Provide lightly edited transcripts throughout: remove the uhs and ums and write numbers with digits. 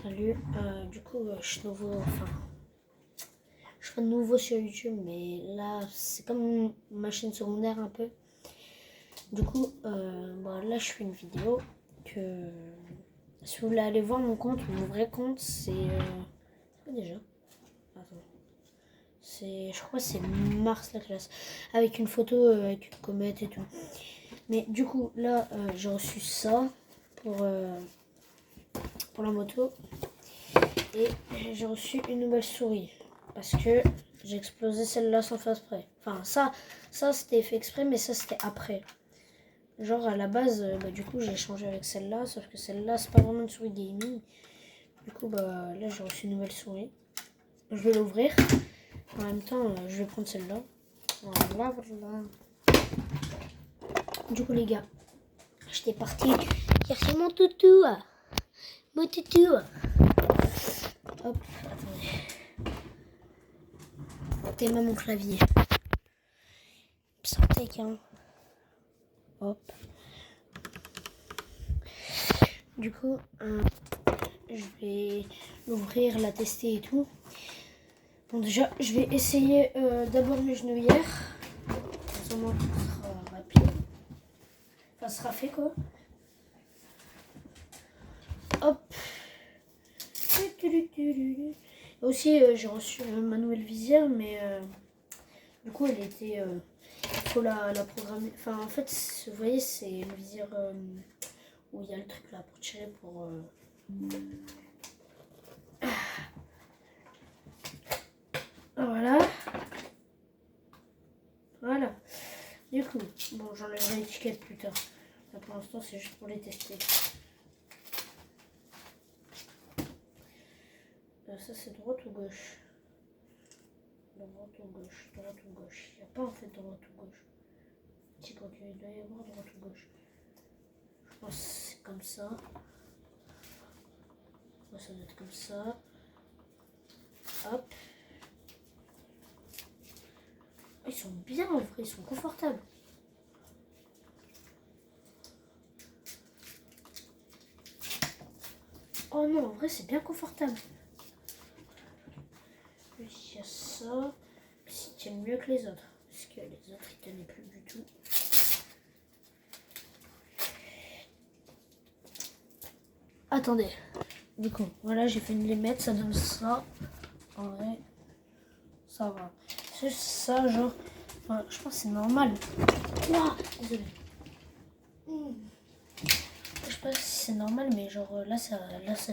Salut, du coup, je suis nouveau, je serai nouveau sur YouTube, mais là, c'est comme ma chaîne secondaire un peu. Du coup, là, je fais une vidéo que, si vous voulez aller voir mon compte, mon vrai compte, c'est quoi déjà? Attends. Je crois que c'est Mars la classe, avec une photo avec une comète et tout. Mais du coup, là, j'ai reçu ça pour la moto. Et j'ai reçu une nouvelle souris parce que j'ai explosé celle-là sans faire exprès. Enfin, ça c'était fait exprès, mais ça c'était après. Genre à la base, du coup j'ai changé avec celle-là, sauf que celle-là c'est pas vraiment une souris gaming. Du coup là j'ai reçu une nouvelle souris. Je vais l'ouvrir. En même temps, je vais prendre celle-là. Voilà. Du coup les gars, j'étais parti chercher mon toutou. Mon toutou. Hop, attendez. T'es mon clavier. Syntec, hein. Hop. Du coup, je vais l'ouvrir, la tester et tout. Bon, déjà, je vais essayer d'abord mes genouillères. Ça sera rapide. Enfin, ça sera fait, quoi. Hop. Aussi, j'ai reçu ma nouvelle visière, mais du coup, elle était... il faut la programmer. Enfin, en fait, vous voyez, c'est une visière où il y a le truc là pour tirer pour... Voilà. Voilà. Du coup, bon, j'enlèverai l'étiquette plus tard. Là, pour l'instant, c'est juste pour les tester. Ça, c'est droite ou gauche? Droite ou gauche? Droite ou gauche? Il n'y a pas en fait droite ou gauche. Si, quand il doit y avoir droite ou gauche. Je pense que c'est comme ça. Ça doit être comme ça. Hop. Ils sont bien en vrai, ils sont confortables. Oh non, en vrai, c'est bien confortable. Puis il y a ça. Puis ils tiennent mieux que les autres. Parce que les autres, ils tenaient plus du tout. Attendez. Du coup, voilà, j'ai fait une limette, ça donne ça. En vrai, ça va. C'est ça, genre. Enfin, je pense que c'est normal. Ouah, désolé. Je sais pas si c'est normal, mais genre là ça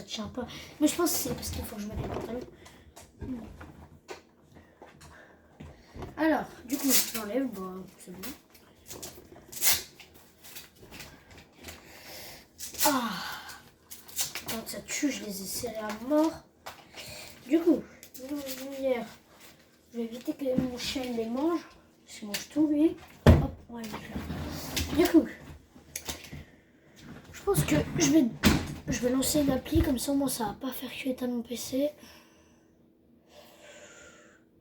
tient pas. Mais je pense que c'est parce qu'il faut que je mette les pantalons. Alors, du coup, j'enlève, c'est bon. Ah, quand ça tue, je les ai serrés à mort. Du coup, hier, je vais éviter que mon chien les mange. Parce qu'il mange tout, lui. Hop, ouais, du coup, je pense que je vais lancer une appli, comme ça, moi, ça va pas faire cuire à mon PC.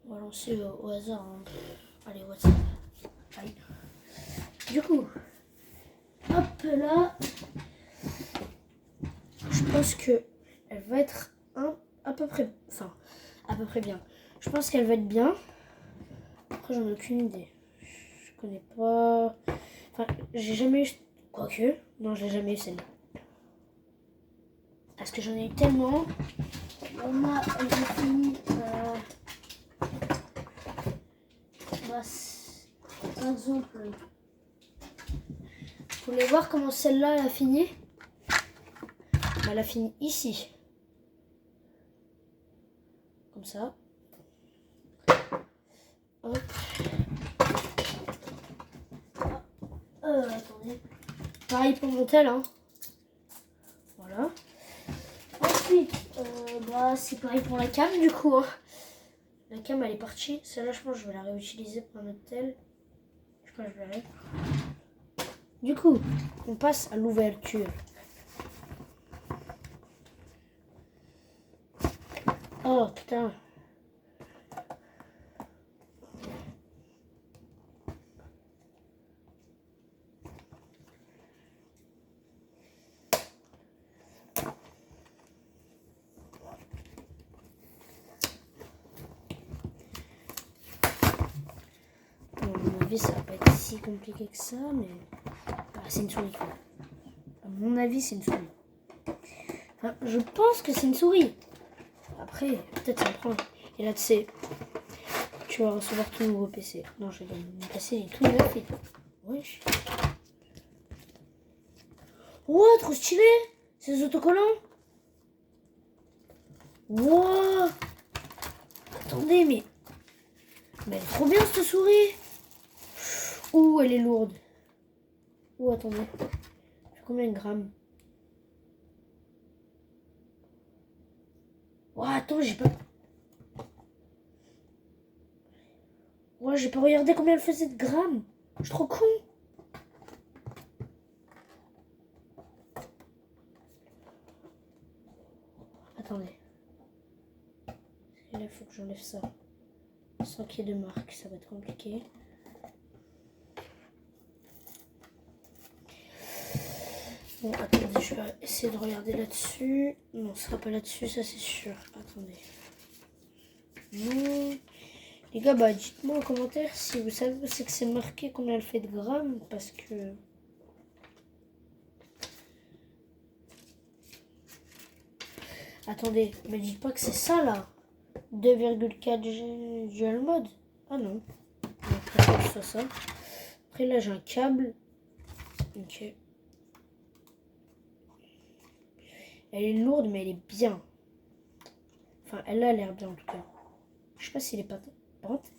On va lancer au hasard. Hein. Allez, WhatsApp. Aïe. Du coup, hop là. Je pense que elle va être à peu près bien. Je pense qu'elle va être bien. Après, j'en ai aucune idée. Je connais pas. Enfin, j'ai jamais eu. Quoique, non, j'ai jamais eu celle-là. Parce que j'en ai eu tellement. Elle a fini. Par exemple, vous voulez voir comment celle-là elle a fini? Elle a fini ici. Comme ça. Hop. Attendez. Pareil pour mon tel, hein. Voilà. Ensuite, c'est pareil pour la cam du coup. Hein. La cam elle est partie. Celle-là, je pense que je vais la réutiliser pour un autre tel. Je sais pas, je verrai. Du coup, on passe à l'ouverture. Oh putain. avis, ça va pas être si compliqué que ça, mais c'est une souris, quoi. À mon avis, c'est une souris. Enfin, je pense que c'est une souris. Après, peut-être ça me prend. Et là, tu sais, tu vas recevoir ton nouveau PC. Non, je vais donner mon PC, il est tout neuf et tout. Wesh. Wow, trop stylé. C'est des autocollants. Wow. Attendez, mais elle est trop bien, cette souris. Ouh, elle est lourde. Ouh, attendez. Elle fait combien de grammes? Ouah, attends, j'ai pas... Ouais, j'ai pas regardé combien elle faisait de grammes. Je suis trop con. Attendez. Là, il faut que j'enlève ça. Sans qu'il y ait de marque, ça va être compliqué. Bon, attendez, je vais essayer de regarder là-dessus. Non, ce sera pas là-dessus, ça c'est sûr. Attendez. Non. Les gars, bah dites-moi en commentaire si vous savez où c'est que c'est marqué combien elle fait de grammes, parce que... Attendez, mais dites pas que c'est ça là. 2,4 dual mode. Ah non. Donc, ça, ça. Après là j'ai un câble. Ok. Elle est lourde mais elle est bien. Enfin elle a l'air bien en tout cas. Je sais pas si elle est pas pente.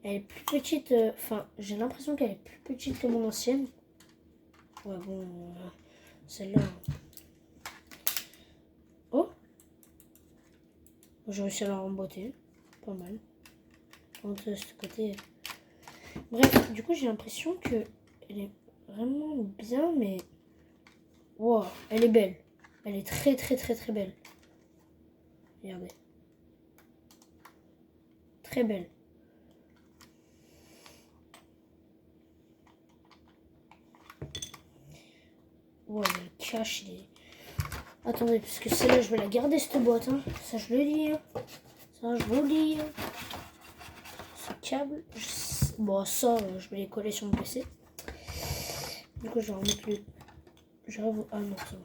Elle est plus petite. Enfin j'ai l'impression qu'elle est plus petite que mon ancienne. Ouais bon. Celle-là. Oh. J'ai réussi à la remboîter. Pas mal. Donc de ce côté. Bref, du coup j'ai l'impression que elle est vraiment bien mais. Wow, elle est belle. Elle est très très très très belle. Regardez. Très belle. Ouais, le cache, il est... Attendez, parce que celle-là, je vais la garder, cette boîte. Hein. Ça, je le dis. Hein. Ça, je le dis. Hein. Ce câble. Bon, ça, je vais les coller sur mon PC. Du coup, je vais remettre le... Ah non, c'est bon.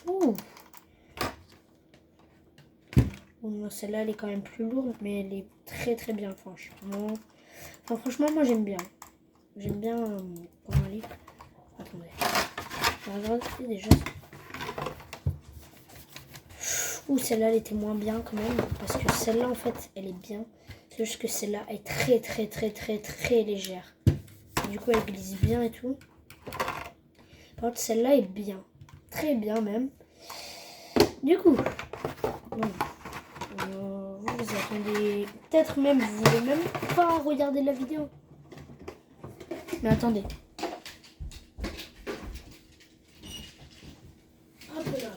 Ouh. Bon, celle-là, elle est quand même plus lourde, mais elle est très très bien, franchement. Enfin, franchement, moi, j'aime bien. J'aime bien comment elle est. Attendez. Je vais regarder déjà. Ouh, celle-là, elle était moins bien quand même. Parce que celle-là, en fait, elle est bien. C'est juste que celle-là est très très très très très légère. Du coup, elle glisse bien et tout. Par contre, celle-là est bien. Très bien même. Du coup, vous attendez. Peut-être même, vous voulez même pas regarder la vidéo. Mais attendez. Hop là.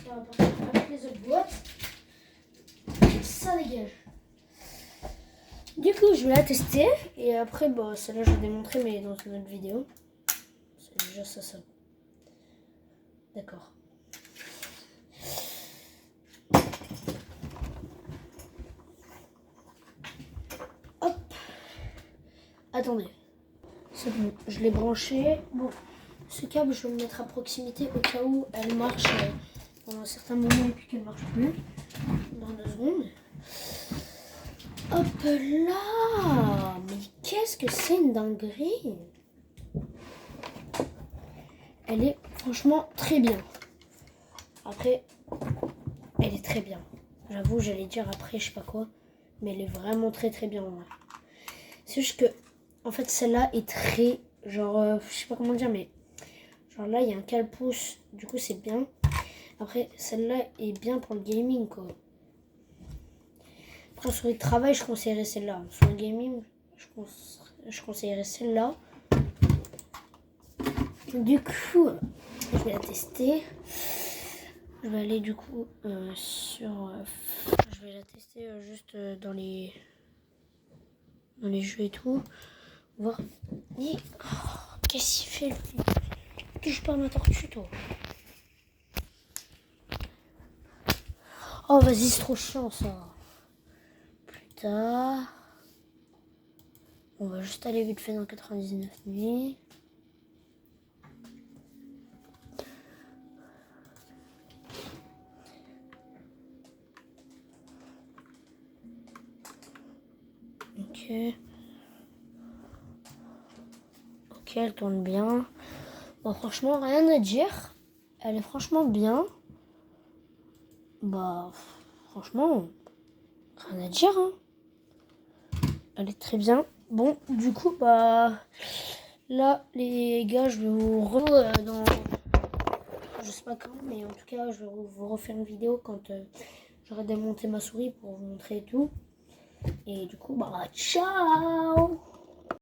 Ça va partir avec les autres boîtes. Ça dégage. Du coup, je vais la tester. Et après, bah, celle-là, je vais démontrer, mais dans une autre vidéo. C'est déjà ça. D'accord. Hop. Attendez. C'est bon, je l'ai branché. Bon, ce câble, je vais le mettre à proximité au cas où elle marche pendant un certain moment et puis qu'elle marche plus. Dans 2 secondes. Hop là. Mais qu'est-ce que c'est une dinguerie. Elle est franchement très bien. Après, elle est très bien. J'avoue, j'allais dire après, je sais pas quoi. Mais elle est vraiment très très bien. C'est juste que, en fait, celle-là est très, genre, je sais pas comment dire, mais genre là, il y a un cale-pouce. Du coup, c'est bien. Après, celle-là est bien pour le gaming, quoi. Après, sur le travail, je conseillerais celle-là. Sur le gaming, je conseillerais celle-là. Du coup, je vais la tester. Je vais aller du coup sur... je vais la tester juste dans les jeux et tout. Voir. Oh, qu'est-ce qu'il fait lui? Touche pas à ma tortue, toi. Oh, vas-y, c'est trop chiant, ça. Plus tard. On va juste aller vite fait dans 99 nuits. Ok. Ok, elle tourne bien. Bon, franchement, rien à dire. Elle est franchement bien. Bah, franchement, rien à dire, hein. Elle est très bien. Bon, du coup, bah, là, les gars, je vais vous dans... Je sais pas quand, mais en tout cas, je vais vous refaire une vidéo quand j'aurai démonté ma souris pour vous montrer tout. Et du coup, bah, ciao!